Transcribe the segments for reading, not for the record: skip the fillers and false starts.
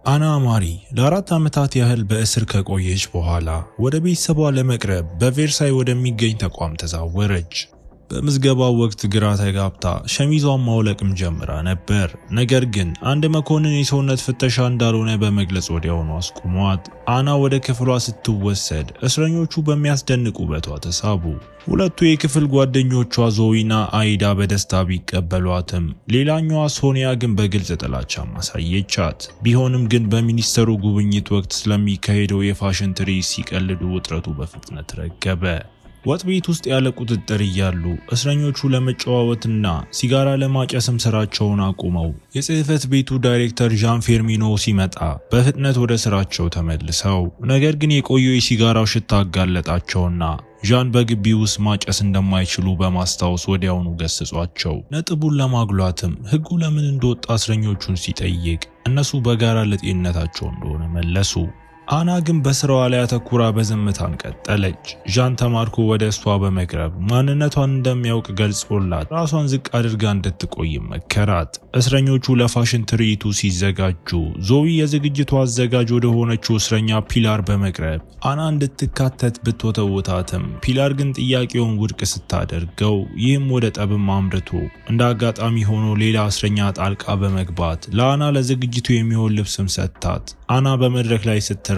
አና ማሪ ለ4 ዓመታት ያህል በእስር ከቆየች በኋላ ወደ ቤተሰቧ ለመቅረብ በቬርሳይ ወደሚገኝ ተቋም ተዛወረች። በምዝገባው ወቅት ግራ ተጋብታ ሸሚዟን ማውለቅም ጀምራ ነበር። ነገር ግን አንድ መኮንን የሰውነት ፍተሻ እንዳልሆነ በመግለጽ ወዲያውኑ አስቆሟት። አና ወደ ክፍሏ ስትወሰድ እስረኞቹ በሚያስደንቅ ውበቷ ተሳቡ። ሁለቱ የክፍል ጓደኞቿ ዞዊና አይዳ በደስታ ቢቀበሏትም ሌላኛዋ ሶኒያ ግን በግልጽ ጥላቻ ማሳየቻት። ቢሆንም ግን በሚኒስተሩ ጉብኝት ወቅት ስለሚካሄደው የፋሽን ትርኢት ሲቀልዱ ውጥረቱ በፍጥነት ረገበ። ወጥ ቤት ውስጥ ያለ ቁጥጥር እያሉ እስረኞቹ ለመጨዋወትና ሲጋራ ለማጨስም ስራቸውን አቁመው የጽህፈት ቤቱ ዳይሬክተር ዣን ፌርሚኖ ሲመጣ በፍጥነት ወደ ስራቸው ተመልሰው፣ ነገር ግን የቆየው የሲጋራው ሽታ አጋለጣቸውና ዣን በግቢ ውስጥ ማጨስ እንደማይችሉ በማስታወስ ወዲያውኑ ገሰጿቸው። ነጥቡን ለማጉላትም ህጉ ለምን እንደወጣ እስረኞቹን ሲጠይቅ እነሱ በጋራ ለጤንነታቸው እንደሆነ መለሱ። አና ግን በስራዋ ላይ አተኩራ በዝምታን ቀጠለች። ዣን ተማርኮ ወደ እሷ በመቅረብ ማንነቷን እንደሚያውቅ ገልጾላት ራሷን ዝቅ አድርጋ እንድትቆይ መከራት። እስረኞቹ ለፋሽን ትርኢቱ ሲዘጋጁ ዞዊ የዝግጅቱ አዘጋጅ ወደ ሆነችው እስረኛ ፒላር በመቅረብ አና እንድትካተት ብትወተውታትም ፒላር ግን ጥያቄውን ውድቅ ስታደርገው፣ ይህም ወደ ጠብም አምርቶ እንደ አጋጣሚ ሆኖ ሌላ እስረኛ ጣልቃ በመግባት ለአና ለዝግጅቱ የሚሆን ልብስም ሰጥታት አና በመድረክ ላይ ስትራመድ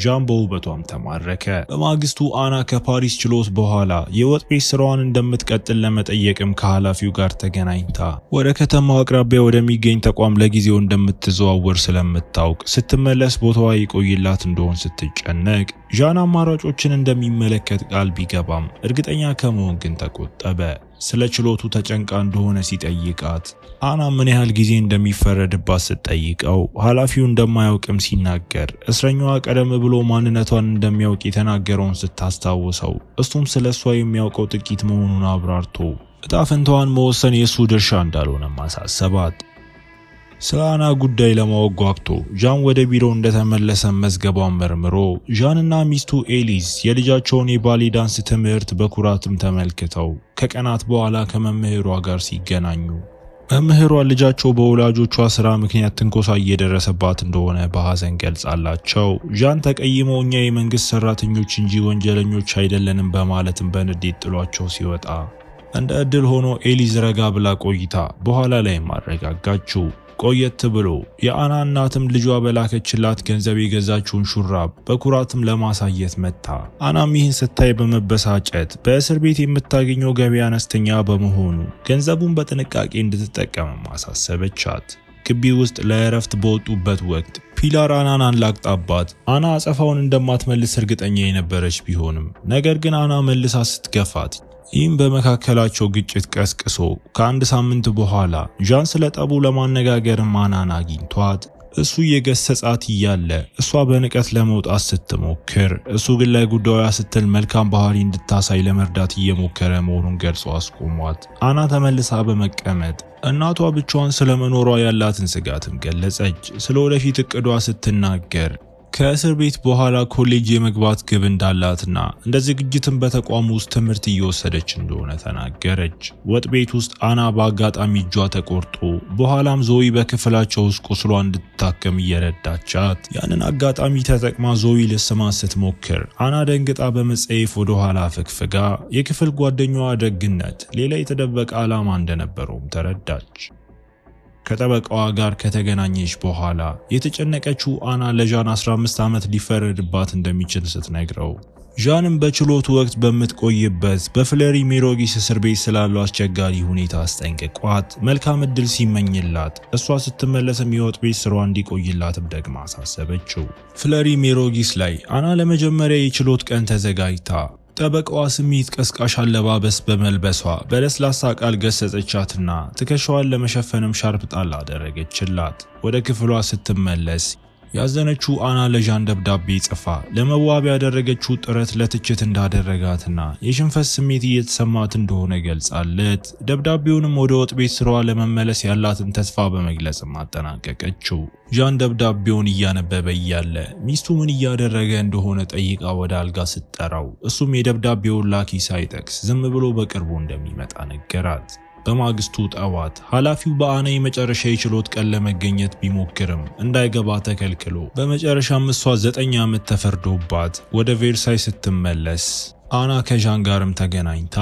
ዣን በውበቷም ተማረከ። በማግስቱ አና ከፓሪስ ችሎት በኋላ የወጥ ቤት ስራዋን እንደምትቀጥል ለመጠየቅም ከኃላፊው ጋር ተገናኝታ ወደ ከተማው አቅራቢያ ወደሚገኝ ተቋም ለጊዜው እንደምትዘዋወር ስለምታውቅ ስትመለስ ቦታዋ ይቆይላት እንደሆን ስትጨነቅ፣ ዣን አማራጮችን እንደሚመለከት ቃል ቢገባም እርግጠኛ ከመሆን ግን ተቆጠበ። ስለ ችሎቱ ተጨንቃ እንደሆነ ሲጠይቃት አና ምን ያህል ጊዜ እንደሚፈረድባት ስትጠይቀው ኃላፊው እንደማያውቅም ሲናገር እስረኛዋ ቀደም ብሎ ማንነቷን እንደሚያውቅ የተናገረውን ስታስታውሰው እሱም ስለሷ የሚያውቀው ጥቂት መሆኑን አብራርቶ እጣ ፈንታዋን መወሰን የሱ ድርሻ እንዳልሆነ ማሳሰባት። ስለ አና ጉዳይ ለማወቅ ጓግቶ ዣን ወደ ቢሮው እንደተመለሰ መዝገቧን መርምሮ ዣንና ሚስቱ ኤሊዝ የልጃቸውን የባሌ ዳንስ ትምህርት በኩራትም ተመልክተው ከቀናት በኋላ ከመምህሯ ጋር ሲገናኙ መምህሯ ልጃቸው በወላጆቿ ስራ ምክንያት ትንኮሳ እየደረሰባት እንደሆነ በሐዘን ገልጻላቸው። ዣን ተቀይመው እኛ የመንግስት ሰራተኞች እንጂ ወንጀለኞች አይደለንም በማለትም በንዴት ጥሏቸው ሲወጣ፣ እንደ ዕድል ሆኖ ኤሊዝ ረጋ ብላ ቆይታ በኋላ ላይ ማረጋጋችው። ቆየት ብሎ የአና እናትም ልጇ በላከችላት ገንዘብ የገዛችውን ሹራብ በኩራትም ለማሳየት መጣ። አናም ይህን ስታይ በመበሳጨት በእስር ቤት የምታገኘው ገቢ አነስተኛ በመሆኑ ገንዘቡን በጥንቃቄ እንድትጠቀም ማሳሰበቻት። ግቢ ውስጥ ለእረፍት በወጡበት ወቅት ፒላር አናን አንላቅጣባት። አና አጸፋውን እንደማትመልስ እርግጠኛ የነበረች ቢሆንም ነገር ግን አና መልሳ ስትገፋት ይህም በመካከላቸው ግጭት ቀስቅሶ ከአንድ ሳምንት በኋላ ዣን ስለ ጠቡ ለማነጋገርም አናን አግኝቷት እሱ የገሰጻት እያለ እሷ በንቀት ለመውጣት ስትሞክር እሱ ግን ለጉዳዩ ስትል መልካም ባህሪ እንድታሳይ ለመርዳት እየሞከረ መሆኑን ገልጾ አስቆሟት። አና ተመልሳ በመቀመጥ እናቷ ብቻዋን ስለመኖሯ ያላትን ስጋትም ገለጸች። ስለ ወደፊት እቅዷ ስትናገር ከእስር ቤት በኋላ ኮሌጅ የመግባት ግብ እንዳላትና እንደ ዝግጅትም በተቋሙ ውስጥ ትምህርት እየወሰደች እንደሆነ ተናገረች። ወጥ ቤት ውስጥ አና በአጋጣሚ እጇ ተቆርጦ በኋላም ዞዊ በክፍላቸው ውስጥ ቁስሏ እንድትታከም እየረዳቻት ያንን አጋጣሚ ተጠቅማ ዞዊ ልስማት ስትሞክር አና ደንግጣ በመጸየፍ ወደ ኋላ ፍግፍጋ የክፍል ጓደኛዋ ደግነት ሌላ የተደበቀ ዓላማ እንደነበረውም ተረዳች። ከጠበቃዋ ጋር ከተገናኘች በኋላ የተጨነቀችው አና ለዣን 15 ዓመት ሊፈረድባት እንደሚችል ስትነግረው ዣንም በችሎቱ ወቅት በምትቆይበት በፍለሪ ሜሮጊስ እስር ቤት ስላለው አስቸጋሪ ሁኔታ አስጠንቅቋት መልካም ዕድል ሲመኝላት እሷ ስትመለስም የወጥ ቤት ስራዋ እንዲቆይላትም ደግማ አሳሰበችው። ፍለሪ ሜሮጊስ ላይ አና ለመጀመሪያ የችሎት ቀን ተዘጋጅታ ጠበቃዋ ስሜት ቀስቃሽ አለባበስ በመልበሷ በለስላሳ ቃል ገሰጸቻትና ትከሻዋን ለመሸፈንም ሻርፕ ጣል አደረገችላት። ወደ ክፍሏ ስትመለስ ያዘነችው አና ለዣን ደብዳቤ ጽፋ ለመዋቢያ ያደረገችው ጥረት ለትችት እንዳደረጋትና የሽንፈት ስሜት እየተሰማት እንደሆነ ገልጻለት ደብዳቤውንም ወደ ወጥ ቤት ስራዋ ለመመለስ ያላትን ተስፋ በመግለጽ ማጠናቀቀችው። ዣን ደብዳቤውን እያነበበ እያለ ሚስቱ ምን እያደረገ እንደሆነ ጠይቃ ወደ አልጋ ስትጠራው እሱም የደብዳቤውን ላኪ ሳይጠቅስ ዝም ብሎ በቅርቡ እንደሚመጣ ነገራት። በማግስቱ ጠዋት ኃላፊው በአና የመጨረሻ የችሎት ቀን ለመገኘት ቢሞክርም እንዳይገባ ተከልክሎ በመጨረሻም እሷ 9 ዓመት ተፈርዶባት ወደ ቬርሳይ ስትመለስ አና ከዣን ጋርም ተገናኝታ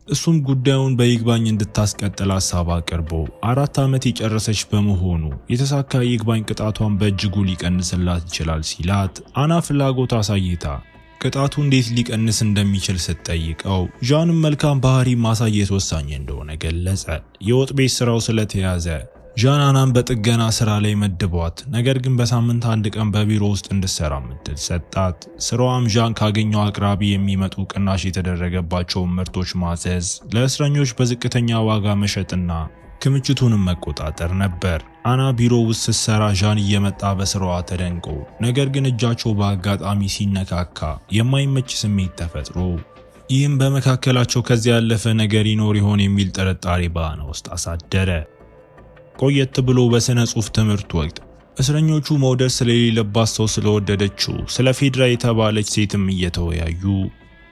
እሱም ጉዳዩን በይግባኝ እንድታስቀጥል ሐሳብ አቅርቦ 4 ዓመት የጨረሰች በመሆኑ የተሳካ ይግባኝ ቅጣቷን በእጅጉ ሊቀንስላት ይችላል ሲላት አና ፍላጎት አሳይታ ቅጣቱ እንዴት ሊቀንስ እንደሚችል ስትጠይቀው ዣንም መልካም ባህሪ ማሳየት ወሳኝ እንደሆነ ገለጸ። የወጥ ቤት ስራው ስለተያዘ ዣን አናን በጥገና ስራ ላይ መድቧት፣ ነገር ግን በሳምንት 1 ቀን በቢሮ ውስጥ እንድትሰራ ምድል ሰጣት። ስራዋም ዣን ካገኘው አቅራቢ የሚመጡ ቅናሽ የተደረገባቸውን ምርቶች ማዘዝ፣ ለእስረኞች በዝቅተኛ ዋጋ መሸጥና ክምችቱንም መቆጣጠር ነበር። አና ቢሮ ውስጥ ስትሰራ ዣን እየመጣ በስራዋ ተደንቆ፣ ነገር ግን እጃቸው በአጋጣሚ ሲነካካ የማይመች ስሜት ተፈጥሮ፣ ይህም በመካከላቸው ከዚያ ያለፈ ነገር ይኖር ይሆን የሚል ጥርጣሬ በአና ውስጥ አሳደረ። ቆየት ብሎ በስነ ጽሑፍ ትምህርት ወቅት እስረኞቹ መውደድ ስለሌለባት ሰው ስለወደደችው ስለ ፌድራ የተባለች ሴትም እየተወያዩ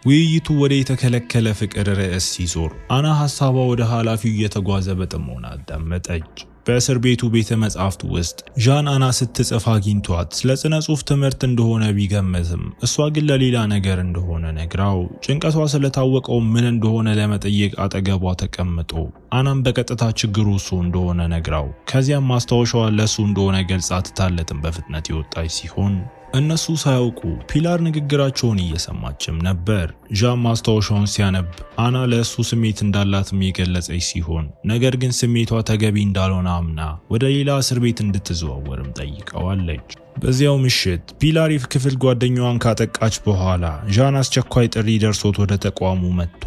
ውይይቱ ወደ የተከለከለ ፍቅር ርዕስ ሲዞር አና ሐሳቧ ወደ ኃላፊው እየተጓዘ በጥሞና አዳመጠች። በእስር ቤቱ ቤተ መጻሕፍት ውስጥ ዣን አና ስትጽፍ አግኝቷት ስለ ስነ ጽሑፍ ትምህርት እንደሆነ ቢገመትም እሷ ግን ለሌላ ነገር እንደሆነ ነግራው ጭንቀቷ ስለታወቀው ምን እንደሆነ ለመጠየቅ አጠገቧ ተቀምጦ አናም በቀጥታ ችግሩ እሱ እንደሆነ ነግራው ከዚያም ማስታወሻዋ ለሱ እንደሆነ ገልጻ ትታለትም በፍጥነት የወጣች ሲሆን እነሱ ሳያውቁ ፒላር ንግግራቸውን እየሰማችም ነበር። ዣን ማስታወሻውን ሲያነብ አና ለእሱ ስሜት እንዳላትም የገለጸች ሲሆን ነገር ግን ስሜቷ ተገቢ እንዳልሆነ አምና ወደ ሌላ እስር ቤት እንድትዘዋወርም ጠይቀዋለች። በዚያው ምሽት ፒላር የክፍል ጓደኛዋን ካጠቃች በኋላ ዣን አስቸኳይ ጥሪ ደርሶት ወደ ተቋሙ መጥቶ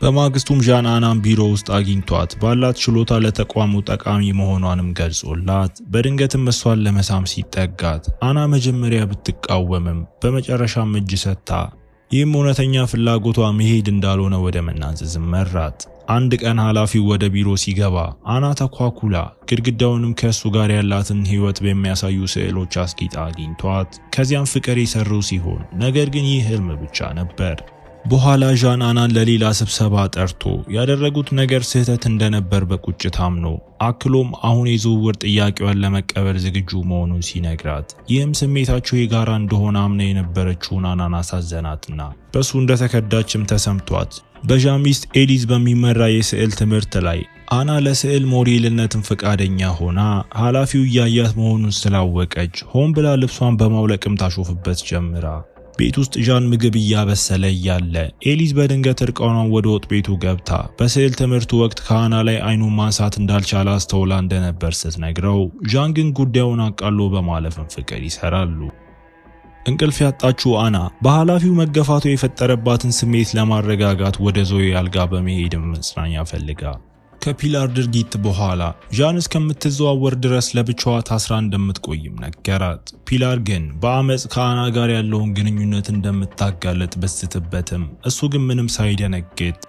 በማግስቱም ዣን አናን ቢሮ ውስጥ አግኝቷት ባላት ችሎታ ለተቋሙ ጠቃሚ መሆኗንም ገልጾላት በድንገትም እሷን ለመሳም ሲጠጋት አና መጀመሪያ ብትቃወምም በመጨረሻም እጅ ሰጥታ ይህም እውነተኛ ፍላጎቷ መሄድ እንዳልሆነ ወደ መናዘዝም መራት። አንድ ቀን ኃላፊው ወደ ቢሮ ሲገባ አና ተኳኩላ ግድግዳውንም ከእሱ ጋር ያላትን ሕይወት በሚያሳዩ ስዕሎች አስጊጣ አግኝቷት ከዚያም ፍቅር የሰሩ ሲሆን ነገር ግን ይህ ህልም ብቻ ነበር። በኋላ ዣን አናን ለሌላ ስብሰባ ጠርቶ ያደረጉት ነገር ስህተት እንደነበር በቁጭት አምኖ አክሎም አሁን የዝውውር ጥያቄዋን ለመቀበል ዝግጁ መሆኑን ሲነግራት ይህም ስሜታቸው የጋራ እንደሆነ አምና የነበረችውን አናን አሳዘናትና በሱ እንደተከዳችም ተሰምቷት በዣን ሚስት ኤሊዝ በሚመራ የስዕል ትምህርት ላይ አና ለስዕል ሞዴልነትን ፈቃደኛ ሆና ኃላፊው እያያት መሆኑን ስላወቀች ሆን ብላ ልብሷን በማውለቅም ታሾፍበት ጀምራ ቤት ውስጥ ዣን ምግብ እያበሰለ እያለ ኤሊዝ በድንገት እርቃኗን ወደ ወጥ ቤቱ ገብታ በስዕል ትምህርቱ ወቅት ከአና ላይ አይኑን ማንሳት እንዳልቻለ አስተውላ እንደነበር ስትነግረው ዣን ግን ጉዳዩን አቃሎ በማለፍም ፍቅር ይሰራሉ። እንቅልፍ ያጣችው አና በኃላፊው መገፋቱ የፈጠረባትን ስሜት ለማረጋጋት ወደ ዞይ አልጋ በመሄድም መጽናኛ ፈልጋ ከፒላር ድርጊት በኋላ ዣን እስከምትዘዋወር ድረስ ለብቻዋ ታስራ እንደምትቆይም ነገራት። ፒላር ግን በአመጽ ከአና ጋር ያለውን ግንኙነት እንደምታጋለጥ በስትበትም እሱ ግን ምንም ሳይደነግጥ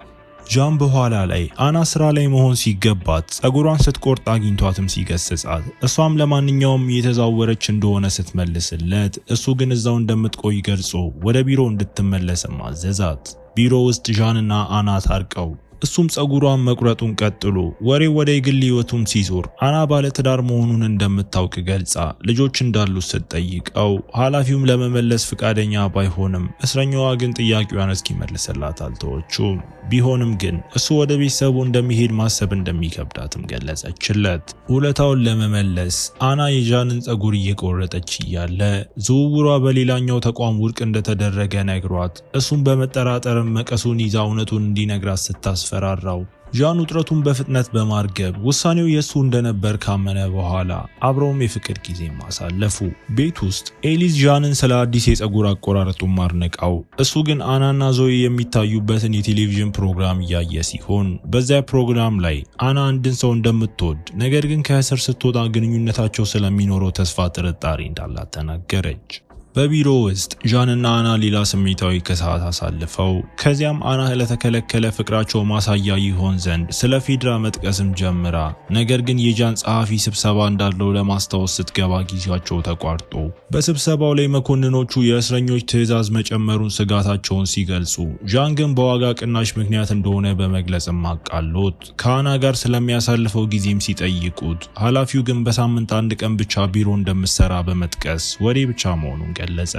ዣን በኋላ ላይ አና ስራ ላይ መሆን ሲገባት ጸጉሯን ስትቆርጥ አግኝቷትም ሲገስጻት እሷም ለማንኛውም እየተዛወረች እንደሆነ ስትመልስለት እሱ ግን እዛው እንደምትቆይ ገልጾ ወደ ቢሮ እንድትመለስም አዘዛት። ቢሮ ውስጥ ዣንና አና ታርቀው እሱም ጸጉሯን መቁረጡን ቀጥሎ ወሬ ወደ የግል ህይወቱም ሲዞር አና ባለትዳር መሆኑን እንደምታውቅ ገልጻ ልጆች እንዳሉት ስትጠይቀው ኃላፊውም ለመመለስ ፍቃደኛ ባይሆንም እስረኛዋ ግን ጥያቄዋን እስኪመልስላት አልተወችም። ቢሆንም ግን እሱ ወደ ቤተሰቡ እንደሚሄድ ማሰብ እንደሚከብዳትም ገለጸችለት። ውለታውን ለመመለስ አና የዣንን ጸጉር እየቆረጠች እያለ ዝውውሯ በሌላኛው ተቋም ውድቅ እንደተደረገ ነግሯት እሱም በመጠራጠርም መቀሱን ይዛ እውነቱን እንዲነግራት ስታስፈራራው ዣን ውጥረቱን በፍጥነት በማርገብ ውሳኔው የሱ እንደነበር ካመነ በኋላ አብረውም የፍቅር ጊዜ ማሳለፉ። ቤት ውስጥ ኤሊዝ ዣንን ስለ አዲስ የጸጉር አቆራረጡን ማርነቃው እሱ ግን አናና ዞይ የሚታዩበትን የቴሌቪዥን ፕሮግራም እያየ ሲሆን በዚያ ፕሮግራም ላይ አና አንድን ሰው እንደምትወድ ነገር ግን ከእስር ስትወጣ ግንኙነታቸው ስለሚኖረው ተስፋ ጥርጣሬ እንዳላት ተናገረች። በቢሮ ውስጥ ዣንና አና ሌላ ስሜታዊ ከሰዓት አሳልፈው ከዚያም አና ለተከለከለ ፍቅራቸው ማሳያ ይሆን ዘንድ ስለ ፌድራ መጥቀስም ጀምራ፣ ነገር ግን የዣን ጸሐፊ ስብሰባ እንዳለው ለማስታወስ ስትገባ ጊዜያቸው ተቋርጦ በስብሰባው ላይ መኮንኖቹ የእስረኞች ትዕዛዝ መጨመሩን ስጋታቸውን ሲገልጹ፣ ዣን ግን በዋጋ ቅናሽ ምክንያት እንደሆነ በመግለጽም አቃሎት ከአና ጋር ስለሚያሳልፈው ጊዜም ሲጠይቁት፣ ኃላፊው ግን በሳምንት አንድ ቀን ብቻ ቢሮ እንደምትሰራ በመጥቀስ ወሬ ብቻ መሆኑን ገለጸ።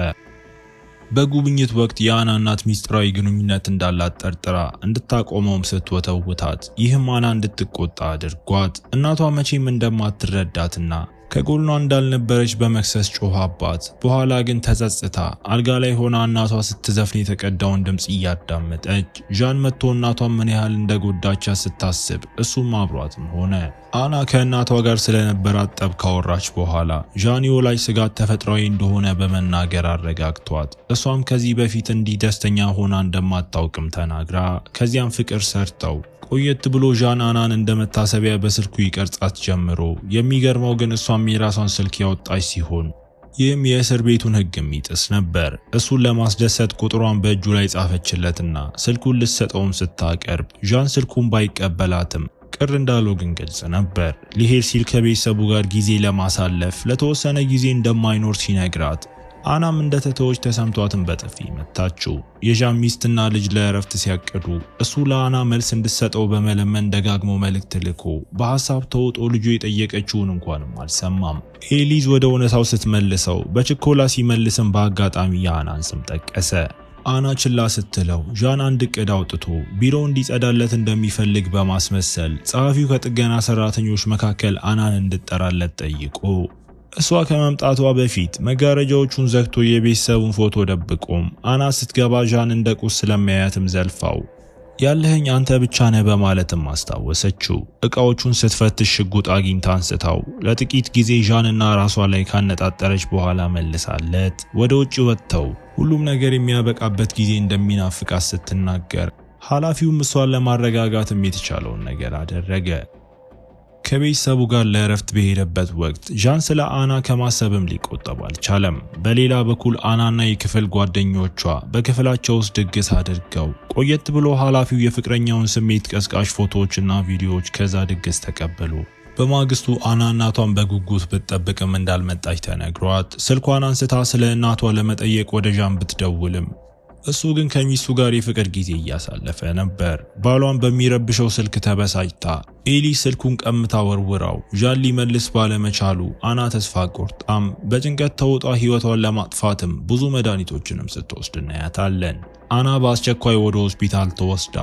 በጉብኝት ወቅት የአና እናት ሚስጥራዊ ግንኙነት እንዳላት ጠርጥራ እንድታቆመውም ስትወተውታት፣ ይህም አና እንድትቆጣ አድርጓት እናቷ መቼም እንደማትረዳትና ከጎኗ እንዳልነበረች በመክሰስ ጮኻባት። በኋላ ግን ተጸጽታ አልጋ ላይ ሆና እናቷ ስትዘፍን የተቀዳውን ድምጽ እያዳመጠች ዣን መጥቶ እናቷን ምን ያህል እንደጎዳቻት ስታስብ እሱም አብሯትም ሆነ። አና ከእናቷ ጋር ስለነበራት ጠብ ካወራች በኋላ ዣን የወላጅ ስጋት ተፈጥሯዊ እንደሆነ በመናገር አረጋግቷት፣ እሷም ከዚህ በፊት እንዲህ ደስተኛ ሆና እንደማታውቅም ተናግራ ከዚያም ፍቅር ሰርተው ቆየት ብሎ ዣን አናን እንደመታሰቢያ በስልኩ ይቀርጻት ጀምሮ፣ የሚገርመው ግን እሷም የራሷን ስልክ ያወጣች ሲሆን ይህም የእስር ቤቱን ሕግ የሚጥስ ነበር። እሱን ለማስደሰት ቁጥሯን በእጁ ላይ ጻፈችለትና ስልኩን ልትሰጠውም ስታቀርብ ዣን ስልኩን ባይቀበላትም ቅር እንዳለው ግን ግልጽ ነበር። ሊሄድ ሲል ከቤተሰቡ ጋር ጊዜ ለማሳለፍ ለተወሰነ ጊዜ እንደማይኖር ሲነግራት አናም እንደተተወች ተሰምቷትን በጥፊ መታችው። የዣን ሚስትና ልጅ ለእረፍት ሲያቅዱ እሱ ለአና መልስ እንድትሰጠው በመለመን ደጋግሞ መልእክት ልኮ በሐሳብ ተውጦ ልጁ የጠየቀችውን እንኳንም አልሰማም። ኤሊዝ ወደ እውነታው ስትመልሰው በችኮላ ሲመልስም በአጋጣሚ የአናን ስም ጠቀሰ። አና ችላ ስትለው ዣን አንድ ዕቅድ አውጥቶ ቢሮው እንዲጸዳለት እንደሚፈልግ በማስመሰል ጸሐፊው ከጥገና ሰራተኞች መካከል አናን እንድጠራለት ጠይቆ እሷ ከመምጣቷ በፊት መጋረጃዎቹን ዘግቶ የቤተሰቡን ፎቶ ደብቆም አና ስትገባ ዣን እንደ ቁስ ስለሚያያትም ዘልፋው ያለህኝ አንተ ብቻ ነህ በማለትም አስታወሰችው። ዕቃዎቹን ስትፈትሽ ሽጉጥ አግኝታ አንስታው ለጥቂት ጊዜ ዣንና ራሷ ላይ ካነጣጠረች በኋላ መልሳለት ወደ ውጭ ወጥተው ሁሉም ነገር የሚያበቃበት ጊዜ እንደሚናፍቃት ስትናገር፣ ኃላፊውም እሷን ለማረጋጋትም የተቻለውን ነገር አደረገ። ከቤተሰቡ ጋር ለእረፍት በሄደበት ወቅት ዣን ስለ አና ከማሰብም ሊቆጠብ አልቻለም። በሌላ በኩል አናና የክፍል ጓደኞቿ በክፍላቸው ውስጥ ድግስ አድርገው ቆየት ብሎ ኃላፊው የፍቅረኛውን ስሜት ቀስቃሽ ፎቶዎችና ቪዲዮዎች ከዛ ድግስ ተቀበሉ። በማግስቱ አና እናቷን በጉጉት ብትጠብቅም እንዳልመጣች ተነግሯት ስልኳን አንስታ ስለ እናቷ ለመጠየቅ ወደ ዣን ብትደውልም እሱ ግን ከሚስቱ ጋር የፍቅር ጊዜ እያሳለፈ ነበር። ባሏን በሚረብሸው ስልክ ተበሳጭታ ኤሊዝ ስልኩን ቀምታ ወርውራው ዣን ሊመልስ ባለመቻሉ አና ተስፋ ቆርጣም በጭንቀት ተውጣ ሕይወቷን ለማጥፋትም ብዙ መድኃኒቶችንም ስትወስድ እናያታለን። አና በአስቸኳይ ወደ ሆስፒታል ተወስዳ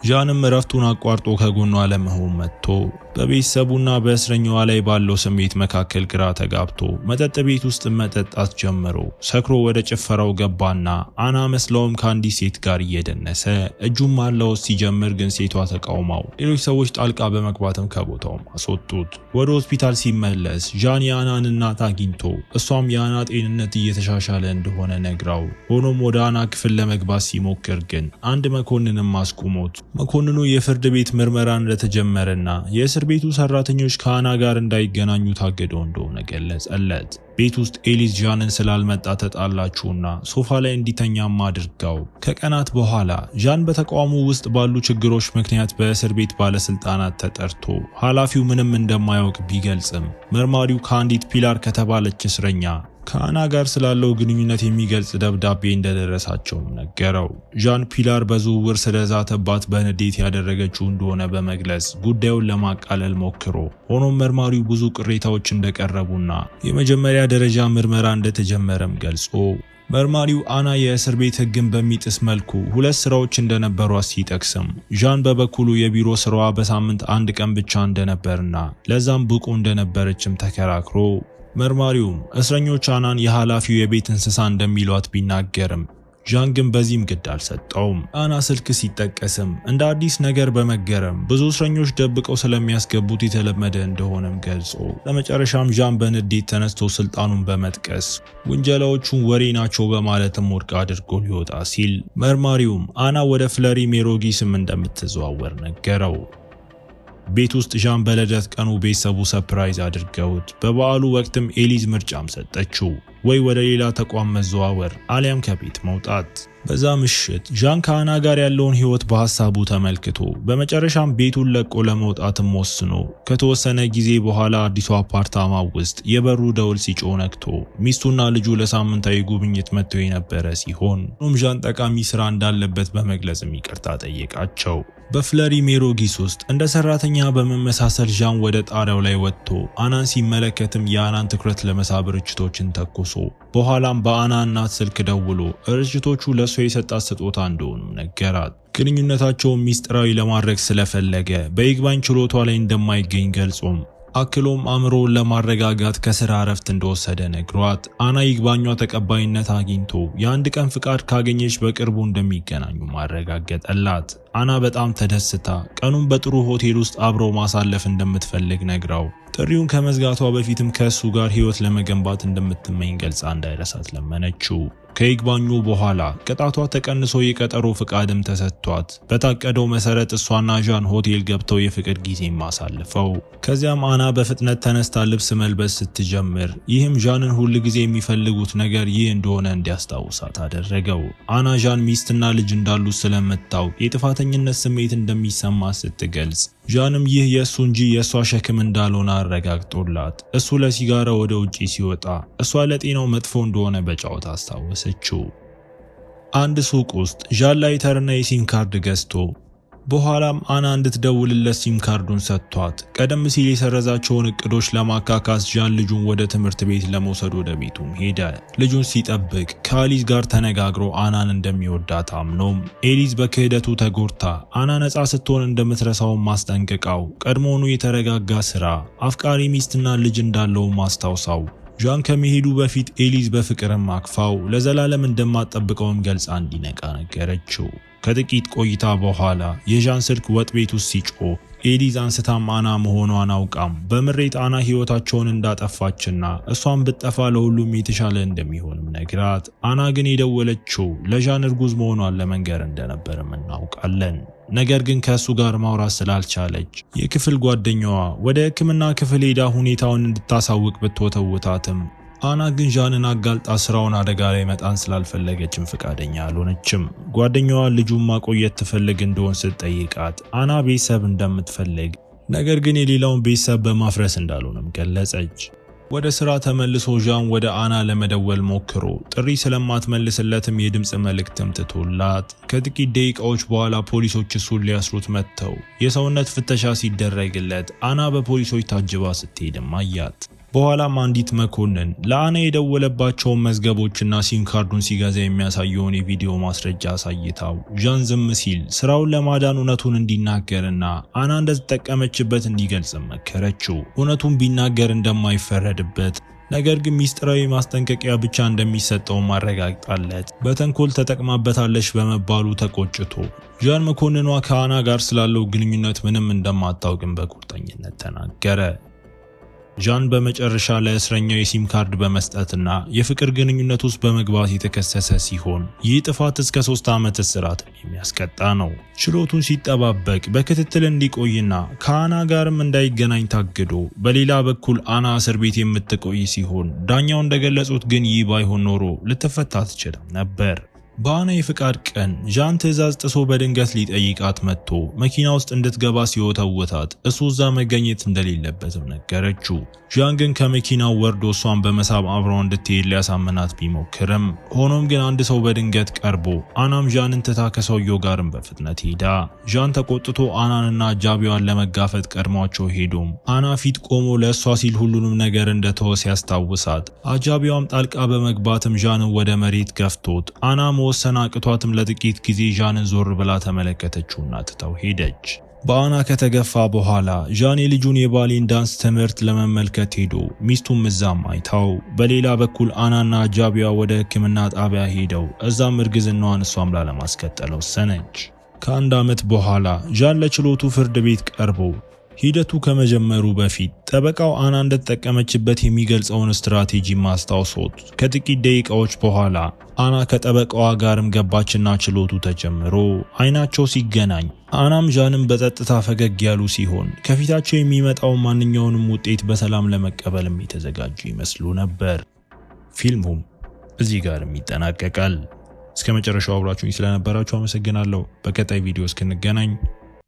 ዣንም እረፍቱን አቋርጦ ከጎኗ ለመሆን መጥቶ በቤተሰቡና በእስረኛዋ ላይ ባለው ስሜት መካከል ግራ ተጋብቶ መጠጥ ቤት ውስጥ መጠጣት ጀምሮ ሰክሮ ወደ ጭፈራው ገባና አና መስለውም ከአንዲት ሴት ጋር እየደነሰ እጁም ማላወስ ሲጀምር ግን ሴቷ ተቃውማው ሌሎች ሰዎች ጣልቃ በመግባትም ከቦታውም አስወጡት። ወደ ሆስፒታል ሲመለስ ዣን የአናን እናት አግኝቶ እሷም የአና ጤንነት እየተሻሻለ እንደሆነ ነግራው፣ ሆኖም ወደ አና ክፍል ለመግባት ሲሞክር ግን አንድ መኮንንም አስቁሞት መኮንኑ የፍርድ ቤት ምርመራ እንደተጀመረና የእስር ቤቱ ሰራተኞች ከአና ጋር እንዳይገናኙ ታገደው እንደሆነ ገለጸለት። ቤት ውስጥ ኤሊዝ ዣንን ስላልመጣ ተጣላችውና ሶፋ ላይ እንዲተኛም አድርጋው ከቀናት በኋላ ዣን በተቋሙ ውስጥ ባሉ ችግሮች ምክንያት በእስር ቤት ባለስልጣናት ተጠርቶ ኃላፊው ምንም እንደማያውቅ ቢገልጽም መርማሪው ከአንዲት ፒላር ከተባለች እስረኛ ከአና ጋር ስላለው ግንኙነት የሚገልጽ ደብዳቤ እንደደረሳቸውም ነገረው። ዣን ፒላር በዝውውር ስለዛተባት በንዴት ያደረገችው እንደሆነ በመግለጽ ጉዳዩን ለማቃለል ሞክሮ፣ ሆኖም መርማሪው ብዙ ቅሬታዎች እንደቀረቡና የመጀመሪያ ደረጃ ምርመራ እንደተጀመረም ገልጾ መርማሪው አና የእስር ቤት ሕግን በሚጥስ መልኩ 2 ስራዎች እንደነበሯት ሲጠቅስም ዣን በበኩሉ የቢሮ ስራዋ በሳምንት አንድ ቀን ብቻ እንደነበርና ለዛም ብቁ እንደነበረችም ተከራክሮ መርማሪውም እስረኞች አናን የኃላፊው የቤት እንስሳ እንደሚሏት ቢናገርም ዣን ግን በዚህም ግድ አልሰጠውም። አና ስልክ ሲጠቀስም እንደ አዲስ ነገር በመገረም ብዙ እስረኞች ደብቀው ስለሚያስገቡት የተለመደ እንደሆነም ገልጾ ለመጨረሻም ዣን በንዴት ተነስቶ ስልጣኑን በመጥቀስ ውንጀላዎቹን ወሬ ናቸው በማለትም ውድቅ አድርጎ ሊወጣ ሲል መርማሪውም አና ወደ ፍለሪ ሜሮጊ ስም እንደምትዘዋወር ነገረው። ቤት ውስጥ ዣን በልደት ቀኑ ቤተሰቡ ሰርፕራይዝ አድርገውት በበዓሉ ወቅትም ኤሊዝ ምርጫም ሰጠችው፣ ወይ ወደ ሌላ ተቋም መዘዋወር አሊያም ከቤት መውጣት። በዛ ምሽት ዣን ከአና ጋር ያለውን ህይወት በሐሳቡ ተመልክቶ በመጨረሻም ቤቱን ለቆ ለመውጣትም ወስኖ ከተወሰነ ጊዜ በኋላ አዲሱ አፓርታማ ውስጥ የበሩ ደውል ሲጮህ ነክቶ ሚስቱና ልጁ ለሳምንታዊ ጉብኝት መጥተው የነበረ ሲሆን ዣን ጠቃሚ ስራ እንዳለበት በመግለጽም ይቅርታ ጠየቃቸው። በፍለሪ ሜሮጊስ ውስጥ እንደ ሰራተኛ በመመሳሰል ዣን ወደ ጣሪያው ላይ ወጥቶ አናን ሲመለከትም የአናን ትኩረት ለመሳብ ርችቶችን ተኩሶ በኋላም በአና እናት ስልክ ደውሎ ርችቶቹ ለእሷ የሰጣት ስጦታ እንደሆኑም ነገራት። ግንኙነታቸውን ሚስጥራዊ ለማድረግ ስለፈለገ በይግባኝ ችሎቷ ላይ እንደማይገኝ ገልጾም አክሎም አእምሮውን ለማረጋጋት ከስራ እረፍት እንደወሰደ ነግሯት አና ይግባኟ ተቀባይነት አግኝቶ የአንድ ቀን ፍቃድ ካገኘች በቅርቡ እንደሚገናኙ ማረጋገጠላት። አና በጣም ተደስታ ቀኑን በጥሩ ሆቴል ውስጥ አብረው ማሳለፍ እንደምትፈልግ ነግራው ጥሪውን ከመዝጋቷ በፊትም ከእሱ ጋር ህይወት ለመገንባት እንደምትመኝ ገልጻ እንዳይረሳት ለመነችው። ከይግባኙ በኋላ ቅጣቷ ተቀንሶ የቀጠሮ ፍቃድም ተሰጥቷት በታቀደው መሰረት እሷና ዣን ሆቴል ገብተው የፍቅር ጊዜም አሳልፈው ከዚያም አና በፍጥነት ተነስታ ልብስ መልበስ ስትጀምር ይህም ዣንን ሁል ጊዜ የሚፈልጉት ነገር ይህ እንደሆነ እንዲያስታውሳት አደረገው። አና ዣን ሚስትና ልጅ እንዳሉት ስለምታውቅ የጥፋተኝነት ስሜት እንደሚሰማ ስትገልጽ ዣንም ይህ የእሱ እንጂ የእሷ ሸክም እንዳልሆነ አረጋግጦላት እሱ ለሲጋራ ወደ ውጪ ሲወጣ እሷ ለጤናው መጥፎ እንደሆነ በጨዋታ አስታወሰችው። አንድ ሱቅ ውስጥ ዣን ላይተርና የሲም ካርድ ገዝቶ በኋላም አና እንድትደውልለት ሲም ካርዱን ሰጥቷት ቀደም ሲል የሰረዛቸውን እቅዶች ለማካካስ ዣን ልጁን ወደ ትምህርት ቤት ለመውሰድ ወደ ቤቱም ሄደ። ልጁን ሲጠብቅ ከአሊዝ ጋር ተነጋግሮ አናን እንደሚወዳት አምኖም ኤሊዝ በክህደቱ ተጎድታ አና ነፃ ስትሆን እንደምትረሳውን ማስጠንቀቃው ቀድሞውኑ የተረጋጋ ስራ አፍቃሪ ሚስትና ልጅ እንዳለው ማስታውሳው ዣን ከመሄዱ በፊት ኤሊዝ በፍቅርም አቅፋው ለዘላለም እንደማትጠብቀውም ገልጻ እንዲነቃ ነገረችው። ከጥቂት ቆይታ በኋላ የዣን ስልክ ወጥ ቤት ውስጥ ሲጮህ ኤሊዝ አንስታም አና መሆኗን አውቃም በምሬት አና ህይወታቸውን እንዳጠፋችና እሷን ብትጠፋ ለሁሉም የተሻለ እንደሚሆንም ነግራት አና ግን የደወለችው ለዣን እርጉዝ መሆኗን ለመንገር እንደነበርም እናውቃለን። ነገር ግን ከእሱ ጋር ማውራት ስላልቻለች የክፍል ጓደኛዋ ወደ ሕክምና ክፍል ሄዳ ሁኔታውን እንድታሳውቅ ብትወተውታትም አና ግን ዣንን አጋልጣ ስራውን አደጋ ላይ መጣን ስላልፈለገችም ፈቃደኛ አልሆነችም። ጓደኛዋ ልጁን ማቆየት ትፈልግ እንደሆን ስትጠይቃት አና ቤተሰብ እንደምትፈልግ ነገር ግን የሌላውን ቤተሰብ በማፍረስ እንዳልሆነም ገለጸች። ወደ ስራ ተመልሶ ዣን ወደ አና ለመደወል ሞክሮ ጥሪ ስለማትመልስለትም የድምጽ መልእክትም ትቶላት ከጥቂት ደቂቃዎች በኋላ ፖሊሶች እሱን ሊያስሩት መጥተው የሰውነት ፍተሻ ሲደረግለት አና በፖሊሶች ታጅባ ስትሄድም አያት። በኋላም አንዲት መኮንን ለአና የደወለባቸውን መዝገቦችና ሲም ካርዱን ሲገዛ የሚያሳየውን የቪዲዮ ማስረጃ አሳይታው ዣን ዝም ሲል ስራውን ለማዳን እውነቱን እንዲናገርና አና እንደተጠቀመችበት እንዲገልጽ መከረችው። እውነቱን ቢናገር እንደማይፈረድበት ነገር ግን ሚስጥራዊ ማስጠንቀቂያ ብቻ እንደሚሰጠው ማረጋግጣለት በተንኮል ተጠቅማበታለች በመባሉ ተቆጭቶ ዣን መኮንኗ ከአና ጋር ስላለው ግንኙነት ምንም እንደማታውቅም በቁርጠኝነት ተናገረ። ዣን በመጨረሻ ለእስረኛው የሲም ካርድ በመስጠትና የፍቅር ግንኙነት ውስጥ በመግባት የተከሰሰ ሲሆን ይህ ጥፋት እስከ 3 ዓመት እስራት የሚያስቀጣ ነው። ችሎቱን ሲጠባበቅ በክትትል እንዲቆይና ከአና ጋርም እንዳይገናኝ ታግዶ በሌላ በኩል አና እስር ቤት የምትቆይ ሲሆን ዳኛው እንደገለጹት ግን ይህ ባይሆን ኖሮ ልትፈታ ትችልም ነበር። በአና የፍቃድ ቀን ዣን ትዕዛዝ ጥሶ በድንገት ሊጠይቃት መጥቶ መኪና ውስጥ እንድትገባ ሲወተውታት እሱ እዛ መገኘት እንደሌለበትም ነገረችው። ዣን ግን ከመኪናው ወርዶ እሷን በመሳብ አብረው እንድትሄድ ሊያሳምናት ቢሞክርም ሆኖም ግን አንድ ሰው በድንገት ቀርቦ አናም ዣንን ትታ ከሰውየው ጋርም በፍጥነት ሄዳ ዣን ተቆጥቶ አናንና አጃቢዋን ለመጋፈጥ ቀድሟቸው ሄዶም አና ፊት ቆሞ ለእሷ ሲል ሁሉንም ነገር እንደተወ ሲያስታውሳት አጃቢዋም ጣልቃ በመግባትም ዣንን ወደ መሬት ገፍቶት አና መወሰን አቅቷትም ለጥቂት ጊዜ ዣንን ዞር ብላ ተመለከተችውና ትተው ሄደች። በአና ከተገፋ በኋላ ዣን የልጁን የባሊን ዳንስ ትምህርት ለመመልከት ሄዶ ሚስቱም እዛም አይታው በሌላ በኩል አናና አጃቢዋ ወደ ሕክምና ጣቢያ ሄደው እዛም እርግዝናዋን እሷም ላለማስቀጠል ወሰነች። ከአንድ ዓመት በኋላ ዣን ለችሎቱ ፍርድ ቤት ቀርቦ ሂደቱ ከመጀመሩ በፊት ጠበቃው አና እንደተጠቀመችበት የሚገልጸውን ስትራቴጂ ማስታወሶት ከጥቂት ደቂቃዎች በኋላ አና ከጠበቃዋ ጋርም ገባችና ችሎቱ ተጀምሮ አይናቸው ሲገናኝ አናም ዣንም በጸጥታ ፈገግ ያሉ ሲሆን ከፊታቸው የሚመጣው ማንኛውንም ውጤት በሰላም ለመቀበልም የተዘጋጁ ይመስሉ ነበር። ፊልሙም እዚህ ጋርም ይጠናቀቃል። እስከ መጨረሻው አብራችሁኝ ስለነበራችሁ አመሰግናለሁ። በቀጣይ ቪዲዮ እስክንገናኝ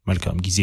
መልካም ጊዜ